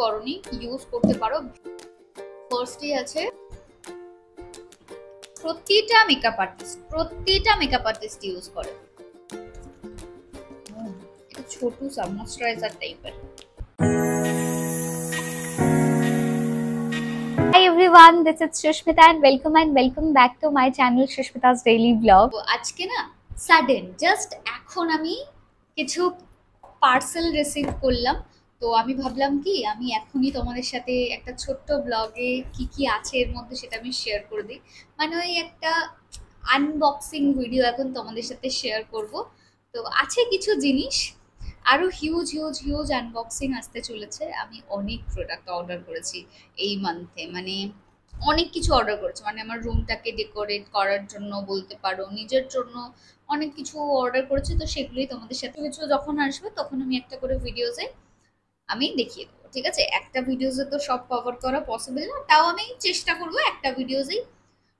করনি ইউজ করতে পারো। ফার্স্টে আছে প্রতিটা মেকআপ আর্টিস্ট ইউজ করে। এটা ছোট সা ময়শ্চারাইজার টাইপের। Hi everyone, this is Shushmita and welcome back to my channel Shushmita's Daily Vlog. আজকে না সাডেন জাস্ট এখন আমি কিছু পার্সেল রিসিভ করলাম, তো আমি ভাবলাম কি আমি এখনই তোমাদের সাথে একটা ছোট্ট ব্লগে কি কি আছে এর মধ্যে সেটা আমি শেয়ার করে দিই। মানে ওই একটা আনবক্সিং ভিডিও এখন তোমাদের সাথে শেয়ার করব। তো আছে কিছু জিনিস, আরো হিউজ আনবক্সিং আসতে চলেছে। আমি অনেক প্রোডাক্ট অর্ডার করেছি এই মান্থে, মানে অনেক কিছু অর্ডার করেছি, মানে আমার রুমটাকে ডেকোরেট করার জন্য বলতে পারো, নিজের জন্য অনেক কিছু অর্ডার করেছি। তো সেগুলোই তোমাদের সাথে কিছু যখন আসবে তখন আমি একটা করে ভিডিওসে আমি দেখিয়ে দেবো, ঠিক আছে? একটা ভিডিওসে তো সব কভার করা পসিবল না, তাও আমি চেষ্টা করবো একটা ভিডিওসেই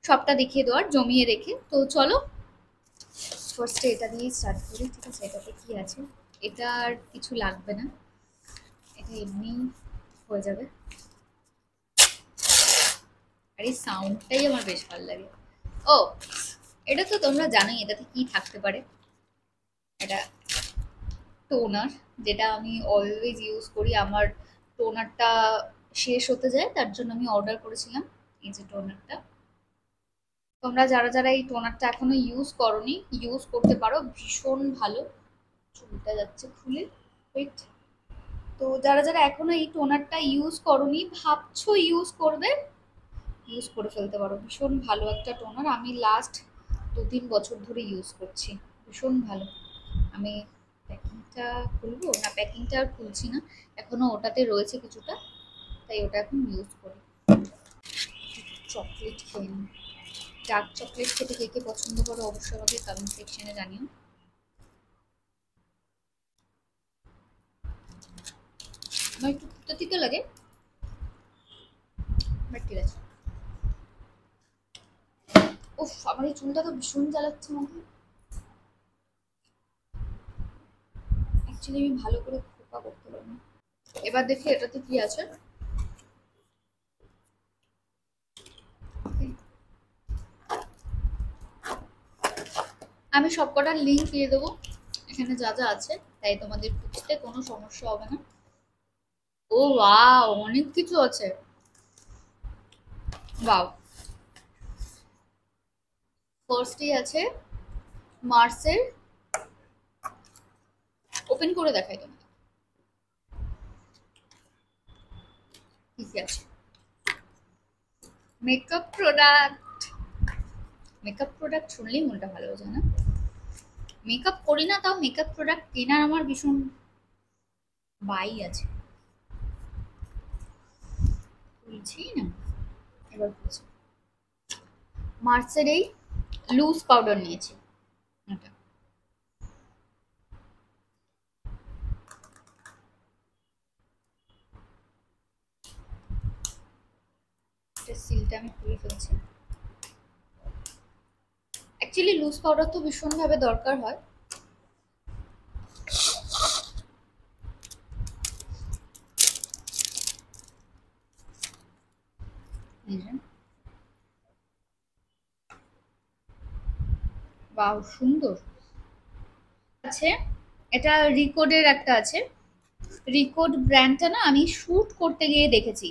সবটা দেখিয়ে দেওয়ার জমিয়ে রেখে। তো চলো ফার্স্টে এটা দিয়ে স্টার্ট করি, ঠিক আছে? এটাতে কি আছে? এটা আর কিছু লাগবে না, এটা এমনি হয়ে যাবে। আর এই সাউন্ডটাই আমার বেশ ভালো লাগে। ও এটা তো তোমরা জানোই এটাতে কি থাকতে পারে। এটা টোনার, যেটা আমি অলওয়েজ ইউজ করি। আমার টোনারটা শেষ হতে যায়, তার জন্য আমি অর্ডার করেছিলাম এই যে টোনারটা। তোমরা যারা যারা এই টোনারটা এখনো ইউজ করনি ইউজ করতে পারো, ভীষণ ভালো। চুলটা যাচ্ছে খুলে, ওয়েট। তো যারা যারা এখনো এই টোনারটা ইউজ করনি, ভাবছো ইউজ করবে, ইউজ করে ফেলতে পারো। ভীষণ ভালো একটা টোনার, আমি লাস্ট 2-3 বছর ধরে ইউজ করছি, ভীষণ ভালো। আমি প্যাকিংটা খুলবো না, প্যাকিংটা আর খুলছি না, এখনো ওটাতে রয়েছে কিছুটা, তাই ওটা এখন ইউজ করি। চকলেট খেয়ে নিই। ডার্ক চকলেট খেতে কে কে পছন্দ করো অবশ্যই আমাকে কমেন্ট সেকশনে জানিও। আমার একটু তিতো লাগে, বাট ঠিক আছে। উফ, আমার এই চুলটা তো ভীষণ জ্বালাচ্ছে আমাকে। অ্যাকচুয়ালি আমি ভালো করে খোপা করতে পারি না। এবার দেখি এটাতে কি আছে। আমি সবকটার লিঙ্ক দিয়ে দেবো এখানে যা যা আছে, তাই তোমাদের খুঁজতে কোনো সমস্যা হবে না। ও ওয়াও, অনেক কিছু আছে। ওয়াও, ফার্স্টে আছে মার্সের, ওপেন করে দেখাই তোমাকে কি কি আছে। মেকআপ প্রোডাক্ট শুনলেই মনটা ভালো হয়ে যায় না? মেকআপ করি না, তাও মেকআপ প্রোডাক্ট কেনার আমার ভীষণ বাই আছে। খুলছি না, এবার খুলছি। মার্সের এই লুজ পাউডার নিয়েছি, এটা সিলটা আমি খুলে ফেলছি। অ্যাকচুয়ালি লুজ পাউডার তো ভীষণভাবে দরকার হয়। বাহ, সুন্দর আছে। এটা রিকোডের একটা আছে, রিকোড ব্র্যান্ডটা না আমি শুট করতে গিয়ে দেখেছি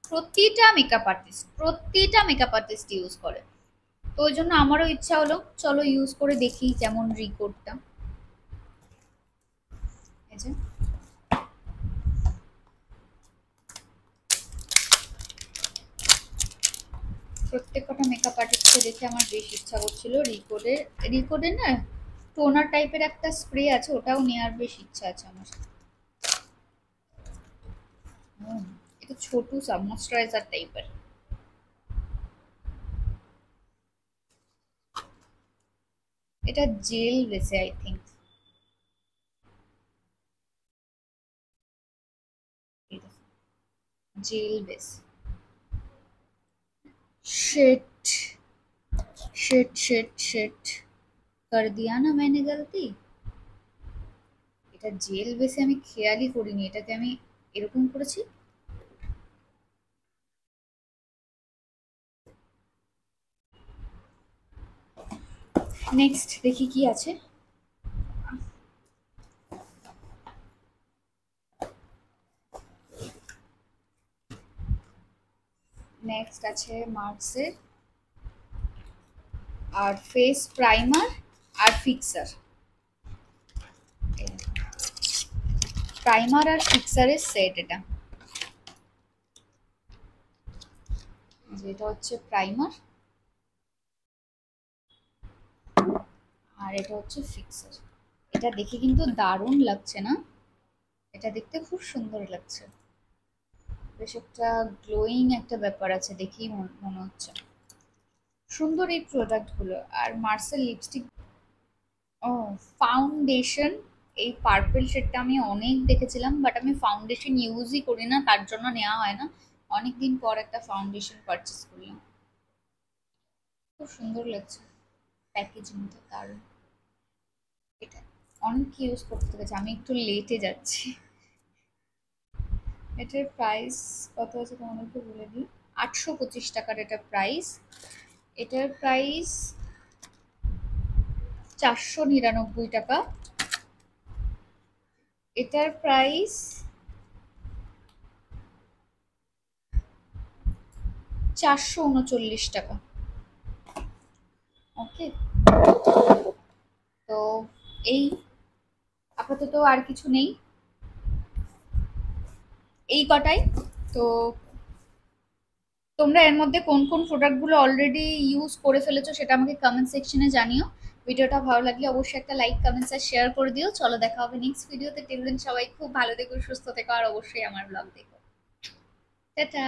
প্রতিটা মেকআপ আর্টিস্ট ইউজ করে। তো ওই জন্য আমারও ইচ্ছা হলো চলো ইউজ করে দেখি যেমন রিকোডটা। এই যে প্রত্যেক কটা মেকআপ আর্টিস্টকে দেখে আমার বেশ ইচ্ছা করছিল রিকোডের না টোনার টাইপের একটা স্প্রে আছে, ওটাও নেওয়ার বেশ ইচ্ছা আছে আমার। এটা ছোট সা ময়শ্চারাইজার টাইপের। এটা জেল বেসে I think. Jail base. Shit shit कर दिया ना मैंने गलती। এটা জেল বেসে আমি খেয়ালই করিনি, এটাকে আমি এরকম করেছি। নেক্সট দেখি কি আছে। নেক্সট আছে মার্কসের আর ফেস প্রাইমার আর ফিক্সার। প্রাইমার আর ফিক্সারের সেট এটা, যেটা হচ্ছে প্রাইমার আর এটা হচ্ছে ফিক্সার। এটা দেখে কিন্তু দারুণ লাগছে না? এটা দেখতে খুব সুন্দর লাগছে, বেশ একটা গ্লোয়িং একটা ব্যাপার আছে, দেখেই মনে হচ্ছে সুন্দর এই প্রোডাক্টগুলো। আর মার্সেল লিপস্টিক, ও ফাউন্ডেশন, এই পার্পল শেডটা আমি অনেক দেখেছিলাম, বাট আমি ফাউন্ডেশন ইউজই করি না, তার জন্য নেওয়া হয় না। অনেকদিন পর একটা ফাউন্ডেশন পারচেস করলাম, খুব সুন্দর লাগছে প্যাকেজিংটা তার। এটা অনেক ইউজ করতে গেছে, আমি একটু লেটে যাচ্ছি। এটার প্রাইস কত আছে তোমাদেরকে বলে দিই। 825 টাকার এটা প্রাইস। এটার প্রাইস 499 টাকা। এটার প্রাইস 439 টাকা। ওকে, তো এই আপাতত আর কিছু নেই, এই কটাই। তো তোমরা এর মধ্যে কোন কোন প্রোডাক্টগুলো অলরেডি ইউজ করে ফেলেছো সেটা আমাকে কমেন্ট সেকশনে জানিও। ভিডিওটা ভালো লাগলে অবশ্যই একটা লাইক, কমেন্টস আর শেয়ার করে দিও। চলো দেখা হবে নেক্সট ভিডিওতে। টিল দেন সবাই খুব ভালো থেকো, সুস্থ থেকো, আর অবশ্যই আমার ব্লগ দেখো। টাটা।